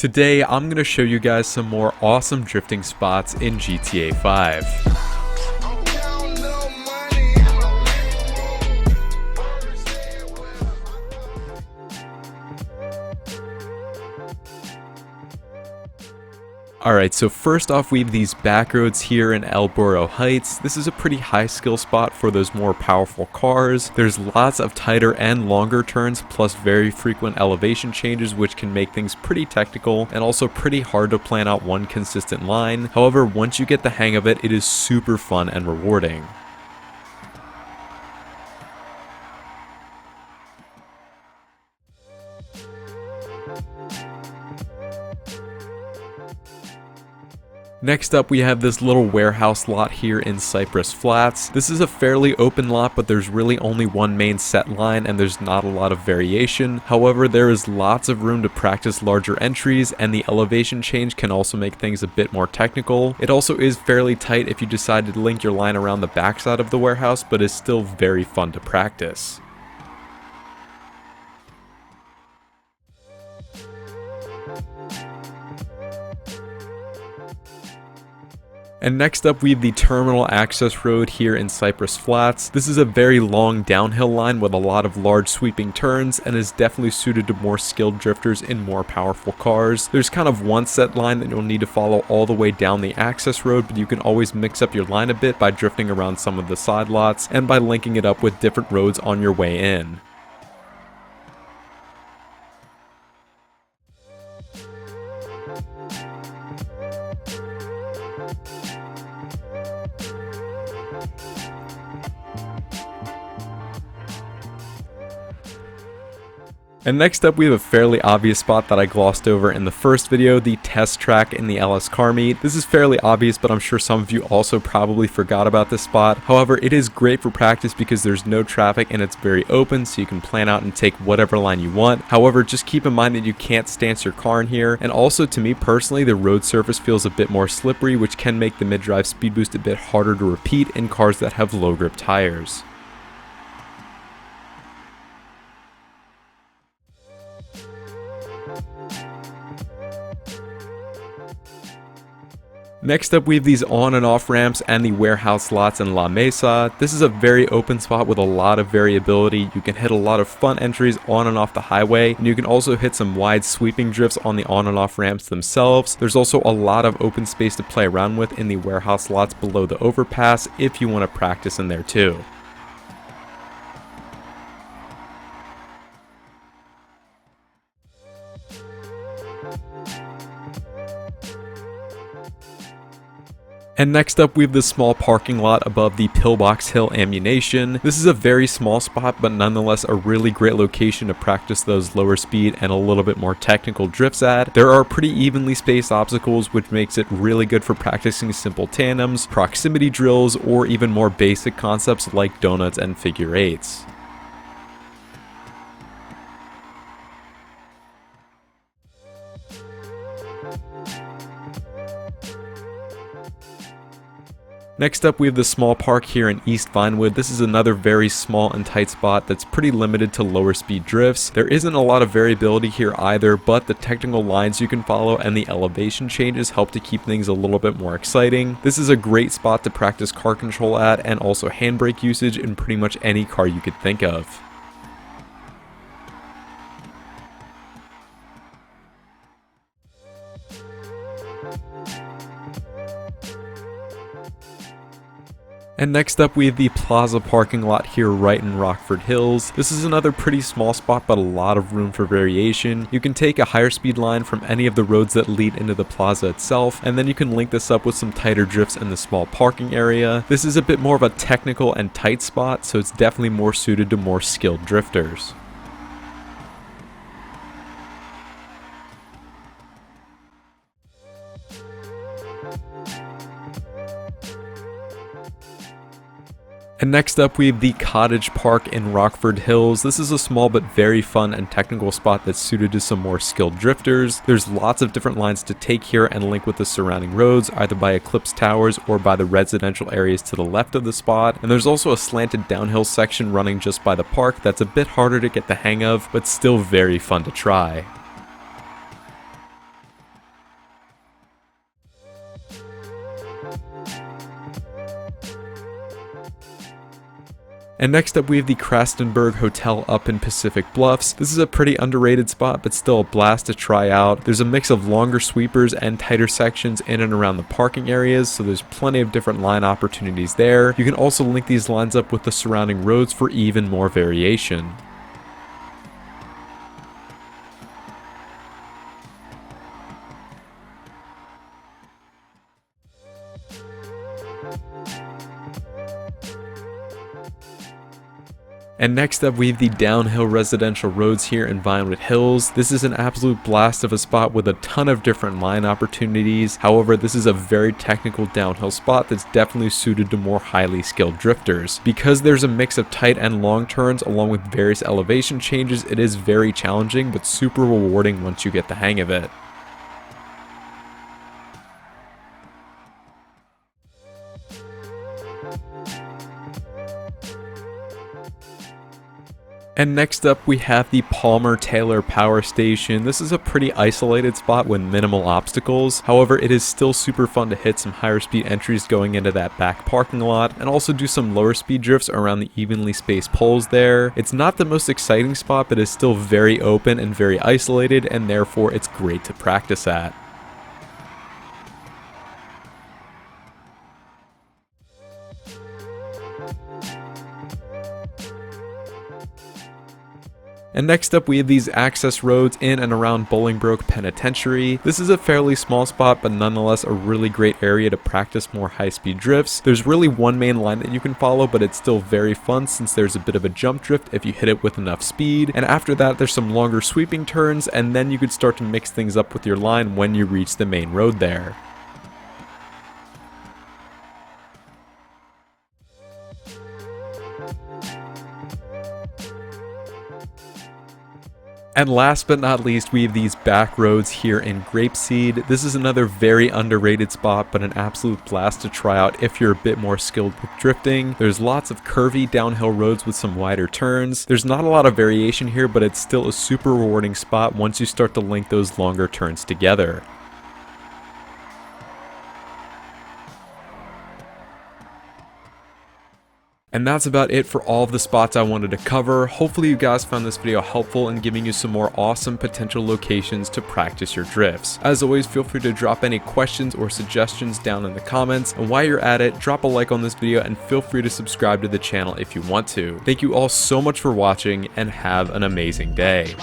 Today, I'm going to show you guys some more awesome drifting spots in GTA 5. Alright, so first off we have these back roads here in El Burro Heights. This is a pretty high skill spot for those more powerful cars. There's lots of tighter and longer turns, plus very frequent elevation changes, which can make things pretty technical and also pretty hard to plan out one consistent line. However, once you get the hang of it, it is super fun and rewarding. Next up, we have this little warehouse lot here in Cypress Flats. This is a fairly open lot, but there's really only one main set line and there's not a lot of variation. However, there is lots of room to practice larger entries, and the elevation change can also make things a bit more technical. It also is fairly tight if you decide to link your line around the backside of the warehouse, but is still very fun to practice. And next up we have the terminal access road here in Cypress Flats. This is a very long downhill line with a lot of large sweeping turns and is definitely suited to more skilled drifters in more powerful cars. There's kind of one set line that you'll need to follow all the way down the access road, but you can always mix up your line a bit by drifting around some of the side lots and by linking it up with different roads on your way in. And next up we have a fairly obvious spot that I glossed over in the first video, the test track in the LS car meet. This is fairly obvious, but I'm sure some of you also probably forgot about this spot. However, it is great for practice because there's no traffic and it's very open, so you can plan out and take whatever line you want. However, just keep in mind that you can't stance your car in here, and also to me personally, the road surface feels a bit more slippery, which can make the mid-drive speed boost a bit harder to repeat in cars that have low grip tires. Next up we have these on and off ramps and the warehouse lots in La Mesa. This is a very open spot with a lot of variability. You can hit a lot of fun entries on and off the highway, and you can also hit some wide sweeping drifts on the on and off ramps themselves. There's also a lot of open space to play around with in the warehouse lots below the overpass if you want to practice in there too. And next up we have this small parking lot above the Pillbox Hill Ammunition. This is a very small spot, but nonetheless a really great location to practice those lower speed and a little bit more technical drifts at. There are pretty evenly spaced obstacles, which makes it really good for practicing simple tandems, proximity drills, or even more basic concepts like donuts and figure eights. Next up we have the small park here in East Vinewood. This is another very small and tight spot that's pretty limited to lower speed drifts. There isn't a lot of variability here either, but the technical lines you can follow and the elevation changes help to keep things a little bit more exciting. This is a great spot to practice car control at, and also handbrake usage in pretty much any car you could think of. And next up we have the Plaza parking lot here right in Rockford Hills. This is another pretty small spot, but a lot of room for variation. You can take a higher speed line from any of the roads that lead into the plaza itself, and then you can link this up with some tighter drifts in the small parking area. This is a bit more of a technical and tight spot, so it's definitely more suited to more skilled drifters. And next up we have the Cottage Park in Rockford Hills. This is a small but very fun and technical spot that's suited to some more skilled drifters. There's lots of different lines to take here and link with the surrounding roads, either by Eclipse Towers or by the residential areas to the left of the spot. And there's also a slanted downhill section running just by the park that's a bit harder to get the hang of, but still very fun to try. And next up we have the Krastenberg Hotel up in Pacific Bluffs. This is a pretty underrated spot, but still a blast to try out. There's a mix of longer sweepers and tighter sections in and around the parking areas, so there's plenty of different line opportunities there. You can also link these lines up with the surrounding roads for even more variation. And next up we have the downhill residential roads here in Vinewood Hills. This is an absolute blast of a spot with a ton of different line opportunities. However, this is a very technical downhill spot that's definitely suited to more highly skilled drifters. Because there's a mix of tight and long turns along with various elevation changes, it is very challenging but super rewarding once you get the hang of it. And next up we have the Palmer-Taylor Power Station. This is a pretty isolated spot with minimal obstacles. However, it is still super fun to hit some higher speed entries going into that back parking lot and also do some lower speed drifts around the evenly spaced poles there. It's not the most exciting spot, but is still very open and very isolated, and therefore it's great to practice at. And next up we have these access roads in and around Bolingbroke Penitentiary. This is a fairly small spot, but nonetheless a really great area to practice more high-speed drifts. There's really one main line that you can follow, but it's still very fun since there's a bit of a jump drift if you hit it with enough speed. And after that there's some longer sweeping turns, and then you could start to mix things up with your line when you reach the main road there. And last but not least, we have these back roads here in Grapeseed. This is another very underrated spot, but an absolute blast to try out if you're a bit more skilled with drifting. There's lots of curvy downhill roads with some wider turns. There's not a lot of variation here, but it's still a super rewarding spot once you start to link those longer turns together. And that's about it for all of the spots I wanted to cover. Hopefully you guys found this video helpful in giving you some more awesome potential locations to practice your drifts. As always, feel free to drop any questions or suggestions down in the comments. And while you're at it, drop a like on this video and feel free to subscribe to the channel if you want to. Thank you all so much for watching and have an amazing day.